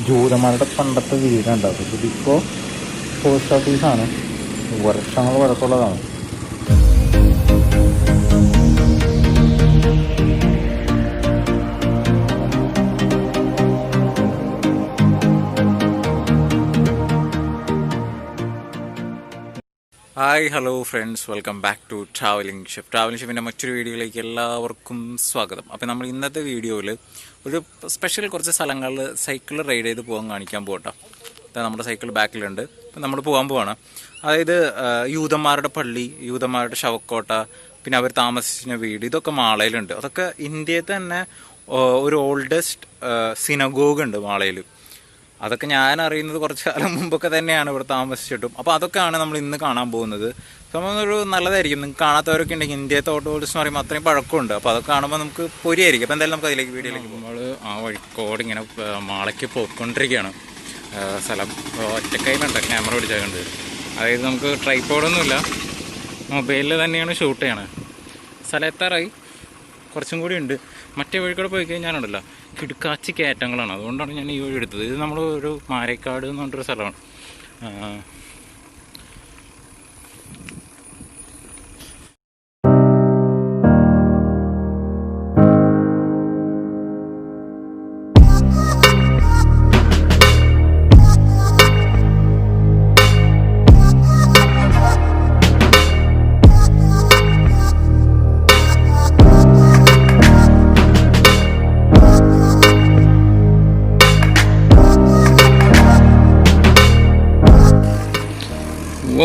ജൂതന്മാരുടെ പണ്ടത്തെ വീടുണ്ടാവും. ഇതിപ്പോൾ പോസ്റ്റ് ഓഫീസാണ്, വർഷങ്ങൾ പഴക്കമുള്ളതാണ്. Hi hello friends, welcome back to travelling chef. Travelling ഷെഫിൻ്റെ മറ്റൊരു വീഡിയോയിലേക്ക് എല്ലാവർക്കും സ്വാഗതം. അപ്പോൾ നമ്മൾ ഇന്നത്തെ വീഡിയോയിൽ ഒരു സ്പെഷ്യൽ കുറച്ച് സ്ഥലങ്ങളിൽ സൈക്കിൾ റൈഡ് ചെയ്ത് പോകാൻ കാണിക്കാൻ പോകട്ടോ. നമ്മുടെ സൈക്കിൾ ബാക്കിലുണ്ട്. അപ്പം നമ്മൾ പോകാൻ പോവാണ്. അതായത് യൂതന്മാരുടെ പള്ളി, യൂതന്മാരുടെ ശവക്കോട്ട, പിന്നെ അവർ താമസിക്കുന്ന വീട്, ഇതൊക്കെ മാളയിലുണ്ട്. അതൊക്കെ ഇന്ത്യയിൽ തന്നെ ഒരു ഓൾഡസ്റ്റ് സിനഗോഗ് ഉണ്ട് മാളയിൽ. അതൊക്കെ ഞാൻ അറിയുന്നത് കുറച്ച് കാലം മുമ്പൊക്കെ തന്നെയാണ് ഇവിടെ താമസിച്ചിട്ടും. അപ്പോൾ അതൊക്കെയാണ് നമ്മൾ ഇന്ന് കാണാൻ പോകുന്നത്. സംഭവം ഒരു നല്ലതായിരിക്കും. നിങ്ങൾക്ക് കാണാത്തവരൊക്കെ ഉണ്ടെങ്കിൽ ഇന്ത്യത്തെ ഓട്ടോസ് എന്ന് പറയുമ്പോൾ അത്രയും പഴക്കമുണ്ട്. അപ്പോൾ അതൊക്കെ കാണുമ്പോൾ നമുക്ക് പൊരിയായിരിക്കും. അപ്പോൾ എന്തായാലും നമുക്ക് അതിലേക്ക് വീഡിയോയിലേക്ക് നമ്മൾ ആ വഴിക്കോട് ഇങ്ങനെ മാളയ്ക്ക് പോയിക്കൊണ്ടിരിക്കുകയാണ്. സ്ഥലം ഒറ്റക്കൈയിലുണ്ട്, ക്യാമറ പിടിച്ചേക്കുന്നത്. അതായത് നമുക്ക് ട്രൈപോഡൊന്നുമില്ല, മൊബൈലിൽ തന്നെയാണ് ഷൂട്ട് ചെയ്യണത്. സ്ഥലം എത്താറായി, കുറച്ചും കൂടി ഉണ്ട്. മറ്റേ വഴിക്കൂടെ പോയി കഴിഞ്ഞാലുണ്ടല്ലോ കിടുക്കാച്ചി കയറ്റങ്ങളാണ്. അതുകൊണ്ടാണ് ഞാൻ ഈ വഴി എടുത്തത്. ഇത് നമ്മൾ ഒരു മാരേക്കാട് എന്ന് പറഞ്ഞൊരു സ്ഥലമാണ്.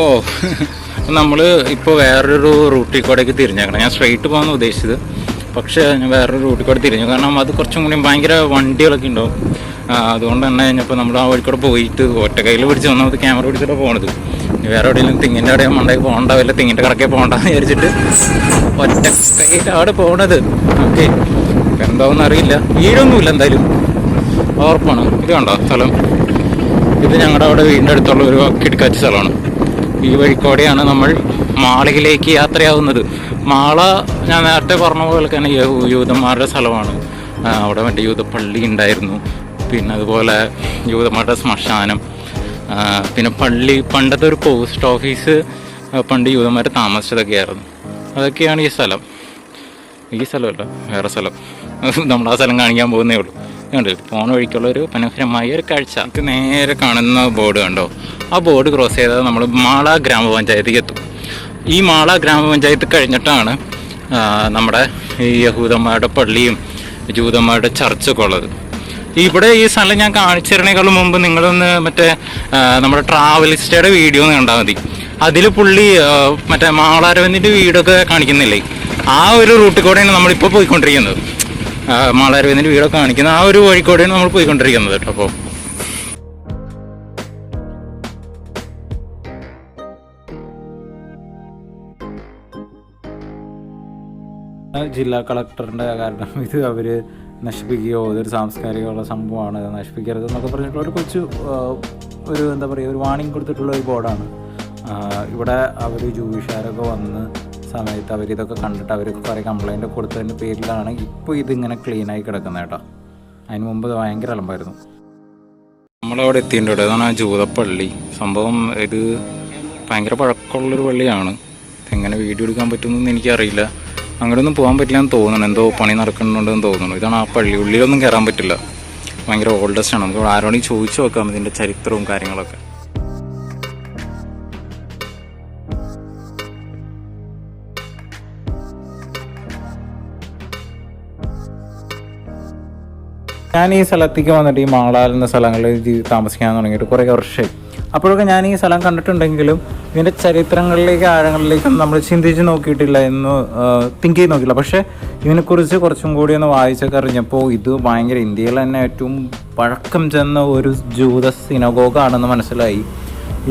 ഓ, നമ്മൾ ഇപ്പോൾ വേറൊരു റൂട്ടിൽ കൂടെയൊക്കെ തിരിഞ്ഞേക്കണം. ഞാൻ സ്ട്രെയിറ്റ് പോകാമെന്ന് ഉദ്ദേശിച്ചത്, പക്ഷേ ഞാൻ വേറൊരു റൂട്ടിൽ കൂടെ തിരിഞ്ഞു. കാരണം അത് കുറച്ചും കൂടി ഭയങ്കര വണ്ടികളൊക്കെ ഉണ്ടാവും. അതുകൊണ്ട് തന്നെ കഴിഞ്ഞപ്പോൾ നമ്മൾ ആ വഴിക്കൂടെ പോയിട്ട് ഒറ്റ കയ്യിൽ പിടിച്ച് വന്നത് ക്യാമറ പിടിച്ചിട്ട് പോകണത്. വേറെ എവിടെയെങ്കിലും തെങ്ങിൻ്റെ അവിടെ മണ്ടേക്ക് പോകണ്ട, വല്ല തെങ്ങിൻ്റെ കടക്കെ പോകണ്ടെന്ന് വിചാരിച്ചിട്ട് ഒറ്റ കയ്യിലാണ് പോകണത്. ഓക്കെ, ഇപ്പം എന്താവെന്ന് അറിയില്ല. വീടൊന്നുമില്ല എന്തായാലും, ഉറപ്പാണ്. ഇത് കണ്ടോ സ്ഥലം? ഇത് ഞങ്ങളുടെ അവിടെ വീടിൻ്റെ അടുത്തുള്ള ഒരു കിടക്കാച്ച സ്ഥലമാണ്. ഈ വഴിക്കോടെയാണ് നമ്മൾ മാളയിലേക്ക് യാത്രയാവുന്നത്. മാള ഞാൻ നേരത്തെ പറഞ്ഞ പോലെ തന്നെ യൂതന്മാരുടെ സ്ഥലമാണ്. അവിടെ മറ്റേ യൂതപ്പള്ളി ഉണ്ടായിരുന്നു, പിന്നെ അതുപോലെ യൂതന്മാരുടെ ശ്മശാനം, പിന്നെ പള്ളി, പണ്ടത്തെ ഒരു പോസ്റ്റ് ഓഫീസ് പണ്ട് യൂതന്മാർ താമസിച്ചതൊക്കെയായിരുന്നു. അതൊക്കെയാണ് ഈ സ്ഥലം. ഈ സ്ഥലമല്ല, വേറെ സ്ഥലം. നമ്മൾ ആ സ്ഥലം കാണിക്കാൻ പോകുന്നേ ഉള്ളൂ. കണ്ടില്ല, പോണ വഴിക്കുള്ള ഒരു മനോഹരമായ ഒരു കാഴ്ച. നമുക്ക് നേരെ കാണുന്ന ബോർഡ് കണ്ടോ? ആ ബോർഡ് ക്രോസ് ചെയ്താൽ നമ്മൾ മാള ഗ്രാമപഞ്ചായത്തേക്ക് എത്തും. ഈ മാള ഗ്രാമപഞ്ചായത്ത് കഴിഞ്ഞിട്ടാണ് നമ്മുടെ ഈ യഹൂദന്മാരുടെ പള്ളിയും ജൂതന്മാരുടെ ചർച്ചൊക്കെ ഉള്ളത്. ഇവിടെ ഈ സ്ഥലം ഞാൻ കാണിച്ചിരുന്നേക്കാളും മുമ്പ് നിങ്ങളൊന്ന് മറ്റേ നമ്മുടെ ട്രാവലിസ്റ്റയുടെ വീഡിയോ ഒന്ന് കണ്ടാൽ മതി. അതിൽ പുള്ളി മറ്റേ മാളാരവന്തിൻ്റെ വീടൊക്കെ കാണിക്കുന്നില്ലേ? ആ ഒരു റൂട്ടിൽ കൂടെയാണ് നമ്മളിപ്പോൾ പോയിക്കൊണ്ടിരിക്കുന്നത്. മാളാരവന്തിൻ്റെ വീടൊക്കെ കാണിക്കുന്ന ആ ഒരു വഴിക്കൂടെയാണ് നമ്മൾ പോയിക്കൊണ്ടിരിക്കുന്നത് കേട്ടോ. അപ്പോൾ ജില്ലാ കളക്ടറിൻ്റെ കാരണം ഇത് അവർ നശിപ്പിക്കുകയോ ഇതൊരു സാംസ്കാരികമുള്ള സംഭവമാണ്, നശിപ്പിക്കരുത് എന്നൊക്കെ പറഞ്ഞിട്ടുള്ള ഒരു കൊച്ചു ഒരു എന്താ പറയുക, ഒരു വാണിംഗ് കൊടുത്തിട്ടുള്ള ഒരു ബോർഡാണ്. ഇവിടെ അവർ ജൂയിഷുകാരൊക്കെ വന്ന് സമയത്ത് അവരിതൊക്കെ കണ്ടിട്ട് അവർക്ക് കുറേ കംപ്ലൈൻറ്റ് കൊടുത്തതിൻ്റെ പേരിലാണ് ഇപ്പോൾ ഇതിങ്ങനെ ക്ലീനായി കിടക്കുന്നത് കേട്ടോ. അതിന് മുമ്പ് ഭയങ്കര അലമ്പായിരുന്നു. നമ്മളവിടെ എത്തിയിട്ടുണ്ട്. അതാണ് ആ ജൂതപ്പള്ളി. സംഭവം ഇത് ഭയങ്കര പഴക്കമുള്ളൊരു പള്ളിയാണ്. എങ്ങനെ വീഡിയോ എടുക്കാൻ പറ്റുമെന്നൊന്നും എനിക്കറിയില്ല. അങ്ങോട്ടൊന്നും പോകാൻ പറ്റില്ല എന്ന് തോന്നുന്നു, എന്തോ പണി നടക്കുന്നുണ്ടെന്ന് തോന്നുന്നു. ഇതാണ് ആ പള്ളി. ഉള്ളിലൊന്നും കയറാൻ പറ്റില്ല, ഭയങ്കര ഓൾഡസ്റ്റ് ആണ്. നമുക്ക് ആരോടെങ്കിലും ചോദിച്ചു നോക്കാം ഇതിൻ്റെ ചരിത്രവും കാര്യങ്ങളൊക്കെ. ഞാൻ ഈ സ്ഥലത്തേക്ക് വന്നിട്ട് ഈ മാള എന്ന സ്ഥലങ്ങളിൽ താമസിക്കാൻ തുടങ്ങിയിട്ട് കുറേ വർഷമായി. അപ്പോഴൊക്കെ ഞാൻ ഈ സ്ഥലം കണ്ടിട്ടുണ്ടെങ്കിലും ഇതിൻ്റെ ചരിത്രങ്ങളിലേക്ക് ആഴങ്ങളിലേക്കൊന്നും നമ്മൾ ചിന്തിച്ച് നോക്കിയിട്ടില്ല, എന്ന് തിങ്ക് ചെയ്ത് നോക്കിയില്ല. പക്ഷേ ഇതിനെക്കുറിച്ച് കുറച്ചും കൂടി ഒന്ന് വായിച്ചൊക്കെ അറിഞ്ഞപ്പോൾ ഇത് ഭയങ്കര ഇന്ത്യയിൽ തന്നെ ഏറ്റവും പഴക്കം ചെന്ന ഒരു ജൂത സിനഗോഗാണെന്ന് മനസ്സിലായി.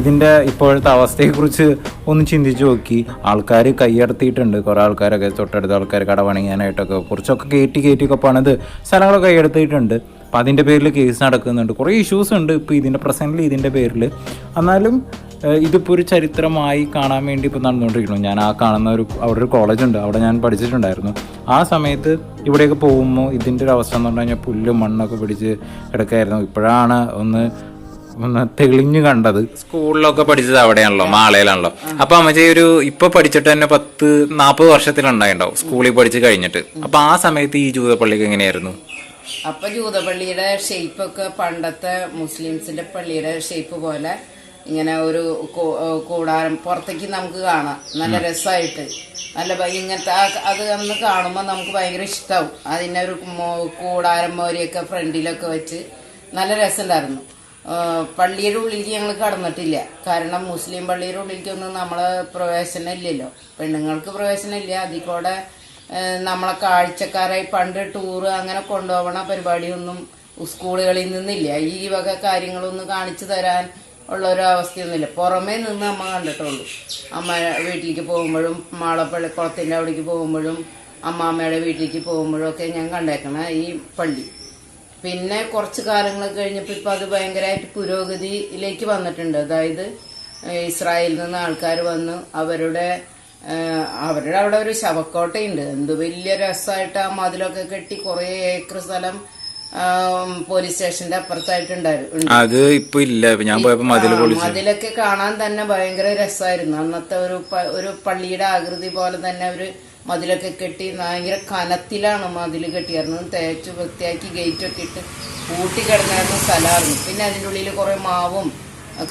ഇതിൻ്റെ ഇപ്പോഴത്തെ അവസ്ഥയെക്കുറിച്ച് ഒന്ന് ചിന്തിച്ച് നോക്കി. ആൾക്കാർ കൈയടത്തിയിട്ടുണ്ട്, കുറേ ആൾക്കാരൊക്കെ തൊട്ടടുത്ത ആൾക്കാർ കട പണിയാനായിട്ടൊക്കെ കുറച്ചൊക്കെ കയറ്റിയൊക്കെ പണിത് സ്ഥലങ്ങളൊക്കെ കൈയെടുത്തിട്ടുണ്ട്. അപ്പം അതിൻ്റെ പേരിൽ കേസ് നടക്കുന്നുണ്ട്, കുറേ ഇഷ്യൂസ് ഉണ്ട് ഇപ്പോൾ ഇതിൻ്റെ പ്രസൻ്റിൽ ഇതിൻ്റെ പേരിൽ. എന്നാലും ഇതിപ്പോൾ ഒരു ചരിത്രമായി കാണാൻ വേണ്ടി ഇപ്പോൾ നടന്നുകൊണ്ടിരിക്കുന്നു. ഞാൻ ആ കാണുന്ന അവിടെ ഒരു കോളേജുണ്ട്, അവിടെ ഞാൻ പഠിച്ചിട്ടുണ്ടായിരുന്നു. ആ സമയത്ത് ഇവിടെയൊക്കെ പോകുമ്പോൾ ഇതിൻ്റെ ഒരു അവസ്ഥ എന്ന് പറഞ്ഞു കഴിഞ്ഞാൽ പുല്ലും മണ്ണൊക്കെ പിടിച്ച് കിടക്കായിരുന്നു. ഇപ്പോഴാണ് ഒന്ന് തെളിഞ്ഞു കണ്ടത്. സ്കൂളിലൊക്കെ പഠിച്ചത് അവിടെയാണല്ലോ, മാളയിലാണല്ലോ. അപ്പൊ അമ്മച്ചി ഇപ്പൊ പഠിച്ചിട്ട് തന്നെ 40 വർഷത്തിലുണ്ടായിണ്ടാവും സ്കൂളിൽ പഠിച്ച് കഴിഞ്ഞിട്ട്. അപ്പൊ ആ സമയത്ത് ഈ ജൂതപ്പള്ളിക്ക് എങ്ങനെയായിരുന്നു? അപ്പൊ ജൂതപ്പള്ളിയുടെ ഷേപ്പൊക്കെ പണ്ടത്തെ മുസ്ലിംസിന്റെ പള്ളിയുടെ ഷേപ്പ് പോലെ ഇങ്ങനെ ഒരു കൂടാരം പുറത്തേക്ക് നമുക്ക് കാണാം. നല്ല രസമായിട്ട് നല്ല ഇങ്ങനത്തെ അത് അന്ന് കാണുമ്പോൾ നമുക്ക് ഭയങ്കര ഇഷ്ടമാവും. അതിൻ്റെ ഒരു കൂടാരം മോരിയൊക്കെ ഫ്രണ്ടിലൊക്കെ വെച്ച് നല്ല രസമുണ്ടായിരുന്നു. പള്ളിയുടെ ഉള്ളിലേക്ക് ഞങ്ങൾ കടന്നിട്ടില്ല. കാരണം മുസ്ലിം പള്ളിയുടെ ഉള്ളിലേക്കൊന്നും നമ്മളെ പ്രവേശനം ഇല്ലല്ലോ, പെണ്ണുങ്ങൾക്ക് പ്രവേശനം ഇല്ല. അതിക്കൂടെ നമ്മളെ കാഴ്ചക്കാരായി പണ്ട് ടൂറ് അങ്ങനെ കൊണ്ടുപോകണ പരിപാടിയൊന്നും സ്കൂളുകളിൽ നിന്നില്ല. ഈ വക കാര്യങ്ങളൊന്നും കാണിച്ചു തരാൻ ഉള്ള ഒരു അവസ്ഥയൊന്നുമില്ല. പുറമേ നിന്ന് അമ്മ കണ്ടിട്ടുള്ളൂ. അമ്മ വീട്ടിലേക്ക് പോകുമ്പോഴും മാളപ്പള്ളി കുളത്തിൻ്റെ അവിടേക്ക് പോകുമ്പോഴും അമ്മാമ്മയുടെ വീട്ടിലേക്ക് പോകുമ്പോഴും ഒക്കെ ഞാൻ കണ്ടേക്കണ ഈ പള്ളി. പിന്നെ കുറച്ച് കാലങ്ങൾ കഴിഞ്ഞപ്പോൾ ഇപ്പം അത് ഭയങ്കരമായിട്ട് പുരോഗതിയിലേക്ക് വന്നിട്ടുണ്ട്. അതായത് ഇസ്രായേലിൽ നിന്ന് ആൾക്കാർ വന്ന് അവരുടെ അവിടെ ഒരു ശവക്കോട്ടയുണ്ട്. എന്ത് വലിയ രസമായിട്ട് ആ മതിലൊക്കെ കെട്ടി കുറേ ഏക്കർ സ്ഥലം പോലീസ് സ്റ്റേഷന്റെ അപ്പുറത്തായിട്ടുണ്ടായിരുന്നു. അത് ഇപ്പൊ ഇല്ല. ഞാൻ പോയപ്പോ മതിലൊക്കെ കാണാൻ തന്നെ ഭയങ്കര രസമായിരുന്നു. അന്നത്തെ ഒരു പള്ളിയുടെ ആകൃതി പോലെ തന്നെ ഒരു മതിലൊക്കെ കെട്ടി ഭയങ്കര കനത്തിലാണ് മതിൽ കെട്ടിയായിരുന്നത്. തേച്ച് വൃത്തിയാക്കി ഗേറ്റൊക്കെ ഇട്ട് കൂട്ടിക്കിടന്നായിരുന്ന സ്ഥലമായിരുന്നു. പിന്നെ അതിൻ്റെ ഉള്ളിൽ കുറെ മാവും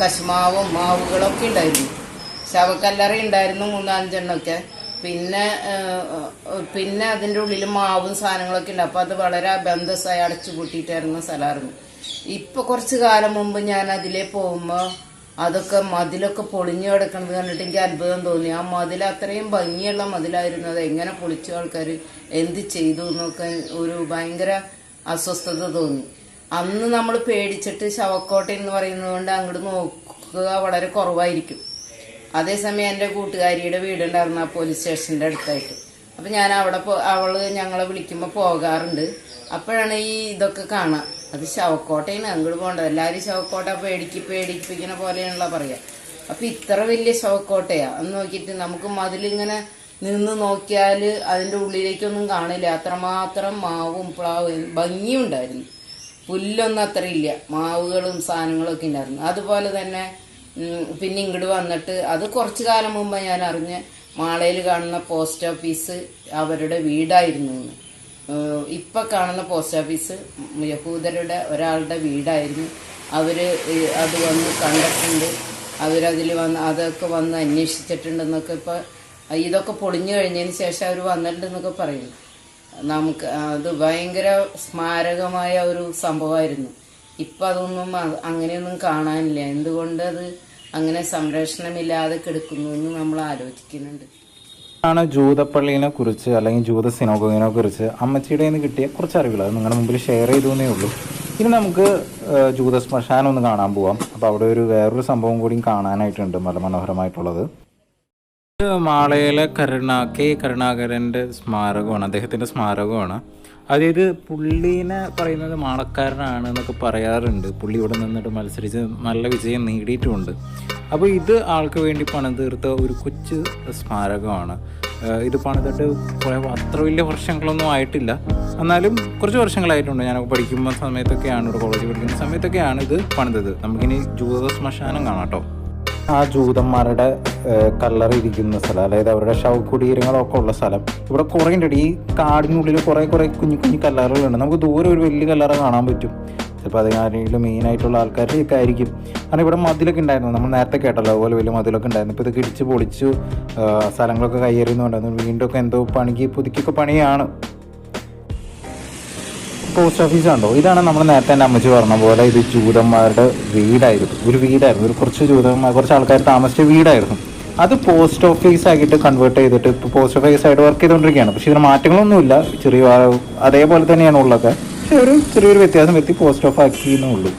കശുമാവും മാവുകളൊക്കെ ഉണ്ടായിരുന്നു. ശവക്കല്ലറ ഉണ്ടായിരുന്നു 3-5 എണ്ണമൊക്കെ. പിന്നെ അതിൻ്റെ ഉള്ളിൽ മാവും സാധനങ്ങളൊക്കെ ഉണ്ട്. അപ്പോൾ അത് വളരെ അബന്ധസായി അടച്ചു കൂട്ടിയിട്ടായിരുന്ന സ്ഥലമായിരുന്നു. ഇപ്പൊ കുറച്ച് കാലം മുമ്പ് ഞാൻ അതിലേ പോകുമ്പോൾ അതൊക്കെ മതിലൊക്കെ പൊളിഞ്ഞു കിടക്കുന്നത് കണ്ടിട്ട് എനിക്ക് അത്ഭുതം തോന്നി. ആ മതിൽ അത്രയും ഭംഗിയുള്ള മതിലായിരുന്നു. അത് എങ്ങനെ പൊളിച്ചു, ആൾക്കാർ എന്ത് ചെയ്തു എന്നൊക്കെ ഒരു ഭയങ്കര അസ്വസ്ഥത തോന്നി. അന്ന് നമ്മൾ പേടിച്ചിട്ട് ശവക്കോട്ട എന്ന് പറയുന്നത് കൊണ്ട് അങ്ങോട്ട് നോക്കുക വളരെ കുറവായിരിക്കും. അതേസമയം എൻ്റെ കൂട്ടുകാരിയുടെ വീടുണ്ടായിരുന്നു ആ പോലീസ് സ്റ്റേഷൻ്റെ അടുത്തായിട്ട്. അപ്പം ഞാൻ അവള് ഞങ്ങളെ വിളിക്കുമ്പോൾ പോകാറുണ്ട്. അപ്പോഴാണ് ഈ ഇതൊക്കെ കാണാം. അത് ശവക്കോട്ടയാണ്, അങ്ങോട്ട് പോകേണ്ടത്. എല്ലാവരും ശവക്കോട്ട പേടിപ്പിക്കുന്ന പോലെയാണല്ലോ പറയാ. അപ്പം ഇത്ര വലിയ ശവക്കോട്ടയാ എന്ന് നോക്കിയിട്ട് നമുക്ക് മതിലിങ്ങനെ നിന്ന് നോക്കിയാൽ അതിൻ്റെ ഉള്ളിലേക്കൊന്നും കാണില്ല. അത്രമാത്രം മാവും പ്ലാവും ഭംഗിയുണ്ടായിരുന്നു. പുല്ലൊന്നും അത്ര ഇല്ല, മാവുകളും സാധനങ്ങളൊക്കെ ഉണ്ടായിരുന്നു. അതുപോലെ തന്നെ പിന്നെ ഇങ്ങോട്ട് വന്നിട്ട് അത് കുറച്ചു കാലം മുമ്പ് ഞാൻ അറിഞ്ഞ് മാളയിൽ കാണുന്ന പോസ്റ്റ് ഓഫീസ് അവരുടെ വീടായിരുന്നു എന്ന്. ഇപ്പം കാണുന്ന പോസ്റ്റ് ഓഫീസ് യഹൂദരുടെ ഒരാളുടെ വീടായിരുന്നു. അവര് അത് വന്ന് കണ്ടിട്ടുണ്ട്, അവരതിൽ വന്ന് അതൊക്കെ വന്ന് അന്വേഷിച്ചിട്ടുണ്ടെന്നൊക്കെ. ഇപ്പം ഇതൊക്കെ പൊളിഞ്ഞു കഴിഞ്ഞതിന് ശേഷം അവർ വന്നിട്ടുണ്ടെന്നൊക്കെ പറയുന്നു. നമുക്ക് അത് ഭയങ്കര സ്മാരകമായ ഒരു സംഭവമായിരുന്നു. ഇപ്പം അതൊന്നും അങ്ങനെയൊന്നും കാണാനില്ല. എന്തുകൊണ്ട് അത് അങ്ങനെ സംരക്ഷണമില്ലാതെ കിടക്കുന്നു എന്ന് നമ്മൾ ആലോചിക്കുന്നുണ്ട്. ആണ് ജൂതപ്പള്ളിനെ കുറിച്ച് അല്ലെങ്കിൽ ജൂത സിനോഗോഗിനെ കുറിച്ച് അമ്മച്ചിയുടെ നിന്ന് കിട്ടിയ കുറച്ച് അറിവുകൾ അത് നിങ്ങളുടെ മുമ്പിൽ ഷെയർ ചെയ്തേ ഉള്ളൂ. ഇനി നമുക്ക് ജൂത ശ്മശാനം ഒന്ന് കാണാൻ പോവാം. അപ്പോൾ അവിടെ വേറൊരു സംഭവം കൂടിയും കാണാനായിട്ടുണ്ട്, വളരെ മനോഹരമായിട്ടുള്ളത്. മാളയിലെ കരുണാകരൻ്റെ സ്മാരകമാണ്, അദ്ദേഹത്തിൻ്റെ സ്മാരകമാണ്. അതായത് പുള്ളീനെ പറയുന്നത് മാളക്കാരനാണ് എന്നൊക്കെ പറയാറുണ്ട്. പുള്ളി ഇവിടെ നിന്നിട്ട് മത്സരിച്ച് നല്ല വിജയം നേടിയിട്ടുമുണ്ട്. അപ്പോൾ ഇത് ആൾക്ക് വേണ്ടി പണിതീർത്ത ഒരു കൊച്ചു സ്മാരകമാണ്. ഇത് പണിതിട്ട് അത്ര വലിയ വർഷങ്ങളൊന്നും ആയിട്ടില്ല, എന്നാലും കുറച്ച് വർഷങ്ങളായിട്ടുണ്ട്. ഞാനൊക്കെ പഠിക്കുന്ന സമയത്തൊക്കെയാണ്, ഇവിടെ കോളേജിൽ പഠിക്കുന്ന സമയത്തൊക്കെയാണ് ഇത് പണിതത്. നമുക്കിനി ജൂത ശ്മശാനം കാണാം കേട്ടോ. ആ ജൂതന്മാരുടെ കല്ലറയിരിക്കുന്ന സ്ഥലം, അതായത് അവരുടെ ശവകുടീരങ്ങളൊക്കെ ഉള്ള സ്ഥലം ഇവിടെ കുറേ ഉണ്ട്. ഈ കാടിനുള്ളിൽ കുറേ കുഞ്ഞു കുഞ്ഞു കല്ലറകളുണ്ട്. നമുക്ക് ദൂരെ ഒരു വലിയ കല്ലറ കാണാൻ പറ്റും. ചിലപ്പോൾ അതിനാരെങ്കിലും മെയിനായിട്ടുള്ള ആൾക്കാരൊക്കെ ആയിരിക്കും. കാരണം ഇവിടെ മതിലൊക്കെ ഉണ്ടായിരുന്നു, നമ്മൾ നേരത്തെ കേട്ടല്ലോ, അതുപോലെ വലിയ മതിലൊക്കെ ഉണ്ടായിരുന്നു. ഇപ്പോൾ ഇതൊക്കെ ഇടിച്ച് പൊളിച്ചു, സ്ഥലങ്ങളൊക്കെ കയ്യേറിയുന്നുണ്ടായിരുന്നു. വീണ്ടും ഒക്കെ എന്തോ പുതുക്കിയൊക്കെ പണിയാണ്. പോസ്റ്റ് ഓഫീസ് കണ്ടോ, ഇതാണ് നമ്മൾ നേരത്തെ എൻ്റെ അമ്മച്ചി പറഞ്ഞ പോലെ ഇത് ജൂതന്മാരുടെ വീടായിരുന്നു. ഒരു കുറച്ച് ആൾക്കാർ താമസിച്ച വീടായിരുന്നു. അത് പോസ്റ്റ് ഓഫീസ് ആക്കിയിട്ട് കൺവേർട്ട് ചെയ്തിട്ട് ഇപ്പോൾ പോസ്റ്റ് ഓഫീസ് ആയിട്ട് വർക്ക് ചെയ്തുകൊണ്ടിരിക്കുകയാണ്. പക്ഷേ ഇതിന് മാറ്റങ്ങളൊന്നുമില്ല, അതേപോലെ തന്നെയാണ് ഉള്ളത്. പക്ഷെ ചെറിയൊരു വ്യത്യാസം വരുത്തി പോസ്റ്റ് ഓഫ് ആക്കി എന്നുള്ളൂ.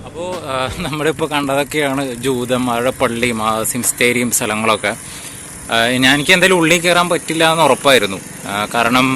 അപ്പോൾ നമ്മളിപ്പോൾ കണ്ടതൊക്കെയാണ് ജൂതന്മാരുടെ പള്ളിയും സിംസ്റ്റേരിയും സ്ഥലങ്ങളൊക്കെ. എനിക്ക് എന്തായാലും ഉള്ളിൽ കയറാൻ പറ്റില്ല എന്ന് ഉറപ്പായിരുന്നു. കാരണം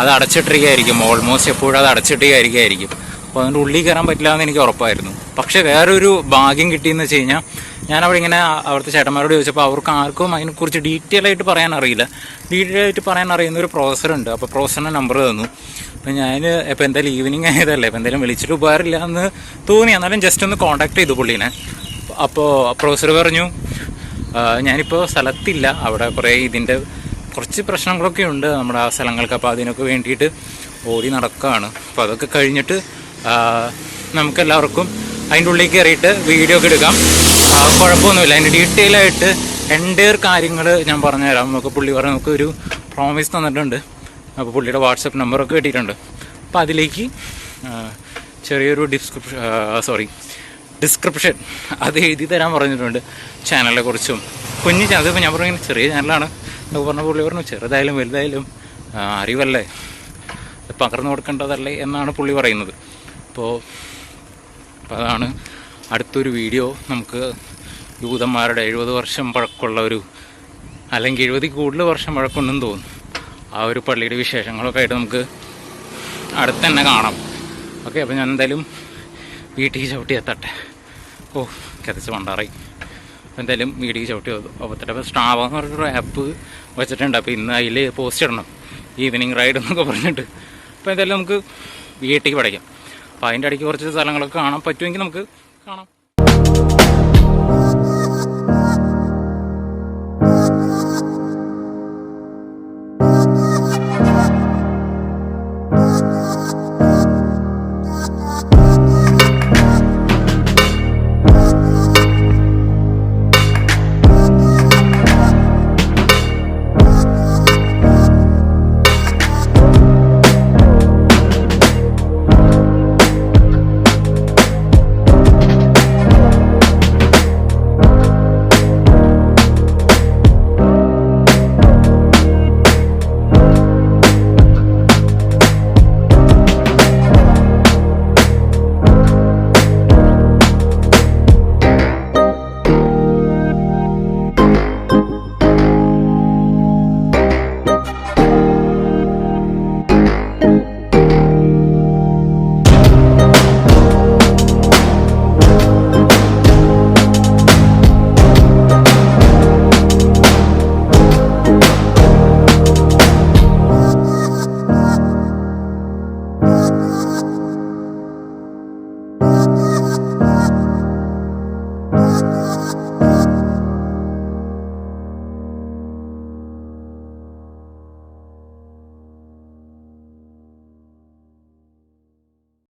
അത് അടച്ചിട്ടിരിക്കുകയായിരിക്കും, ഓൾമോസ്റ്റ് എപ്പോഴും അത് അടച്ചിട്ടിരിക്കുകയായിരിക്കും. അപ്പോൾ അതിൻ്റെ ഉള്ളിൽ കയറാൻ പറ്റില്ല എന്ന് എനിക്ക് ഉറപ്പായിരുന്നു. പക്ഷേ വേറൊരു ഭാഗ്യം കിട്ടിയെന്ന് വെച്ച് കഴിഞ്ഞാൽ ഞാനവിടെ ഇങ്ങനെ അവിടുത്തെ ചേട്ടന്മാരോട് ചോദിച്ചപ്പോൾ അവർക്ക് ആർക്കും അതിനെക്കുറിച്ച് ഡീറ്റെയിൽ ആയിട്ട് പറയാൻ അറിയില്ല. ഡീറ്റെയിൽ ആയിട്ട് പറയാൻ അറിയുന്ന ഒരു പ്രൊഫസറുണ്ട്. അപ്പോൾ പ്രൊഫസറിൻ്റെ നമ്പർ തന്നു. അപ്പോൾ ഞാൻ ഇപ്പോൾ എന്തായാലും ഈവനിങ് ആയതല്ലേ, ഇപ്പോൾ എന്തായാലും വിളിച്ചിട്ട് ഉപകാരമില്ല എന്ന് തോന്നി. എന്നാലും ജസ്റ്റ് ഒന്ന് കോൺടാക്ട് ചെയ്തു പുള്ളീനെ. അപ്പോൾ പ്രൊഫസർ പറഞ്ഞു ഞാനിപ്പോൾ സ്ഥലത്തില്ല, അവിടെ കുറേ ഇതിൻ്റെ കുറച്ച് പ്രശ്നങ്ങളൊക്കെ ഉണ്ട് നമ്മുടെ ആ സ്ഥലങ്ങൾക്ക്. അപ്പോൾ അതിനൊക്കെ വേണ്ടിയിട്ട് ഓടി നടക്കുകയാണ്. അപ്പോൾ അതൊക്കെ കഴിഞ്ഞിട്ട് നമുക്കെല്ലാവർക്കും അതിൻ്റെ ഉള്ളിൽ കയറിയിട്ട് വീഡിയോ ഒക്കെ എടുക്കാം. കുഴപ്പമൊന്നുമില്ല. അതിൻ്റെ ഡീറ്റെയിൽ ആയിട്ട് എൻ്റെയർ കാര്യങ്ങൾ ഞാൻ പറഞ്ഞുതരാം. നമുക്ക് പുള്ളി പറഞ്ഞ് നമുക്കൊരു പ്രോമിസ് തന്നിട്ടുണ്ട്. അപ്പോൾ പുള്ളിയുടെ വാട്സപ്പ് നമ്പറൊക്കെ കിട്ടിയിട്ടുണ്ട്. അപ്പോൾ അതിലേക്ക് ചെറിയൊരു ഡിസ്ക്രിപ്ഷൻ അത് എഴുതി തരാൻ പറഞ്ഞിട്ടുണ്ട്. ചാനലിനെ കുറിച്ചും കുഞ്ഞു ചാനൽ. ഇപ്പോൾ ഞാൻ പറഞ്ഞു ചെറിയ ചാനലാണ് എന്നൊക്കെ പറഞ്ഞ പുള്ളി പറഞ്ഞു ചെറുതായാലും വലുതായാലും അറിവല്ലേ, പകർന്നു കൊടുക്കേണ്ടതല്ലേ എന്നാണ് പുള്ളി പറയുന്നത്. അപ്പോൾ അതാണ് അടുത്തൊരു വീഡിയോ. നമുക്ക് യൂതന്മാരുടെ 70 വർഷം പഴക്കമുള്ള ഒരു, അല്ലെങ്കിൽ 70 കൂടുതൽ വർഷം പഴക്കമുണ്ടെന്ന് തോന്നുന്നു, ആ ഒരു പള്ളിയുടെ വിശേഷങ്ങളൊക്കെ ആയിട്ട് നമുക്ക് അടുത്ത് തന്നെ കാണാം. ഓക്കെ, അപ്പോൾ ഞാൻ എന്തായാലും വീട്ടിൽ ചവിട്ടി എത്തട്ടെ. കിതച്ച് പണ്ടാറായി. അപ്പോൾ എന്തായാലും വീട്ടിൽ ചവിട്ടി എത്തട്ടെ. അപ്പോൾ സ്ട്രാവ എന്ന് പറഞ്ഞൊരു ആപ്പ് വെച്ചിട്ടുണ്ട്. അപ്പോൾ ഇന്ന് അതിൽ പോസ്റ്റ് ഇടണം, ഈവനിങ് റൈഡ് എന്നൊക്കെ പറഞ്ഞിട്ട്. അപ്പോൾ എന്തായാലും നമുക്ക് വീട്ടിലേക്ക് പഠിക്കാം. അപ്പോൾ അതിൻ്റെ ഇടയ്ക്ക് കുറച്ച് സ്ഥലങ്ങളൊക്കെ കാണാൻ പറ്റുമെങ്കിൽ നമുക്ക് കാണാം.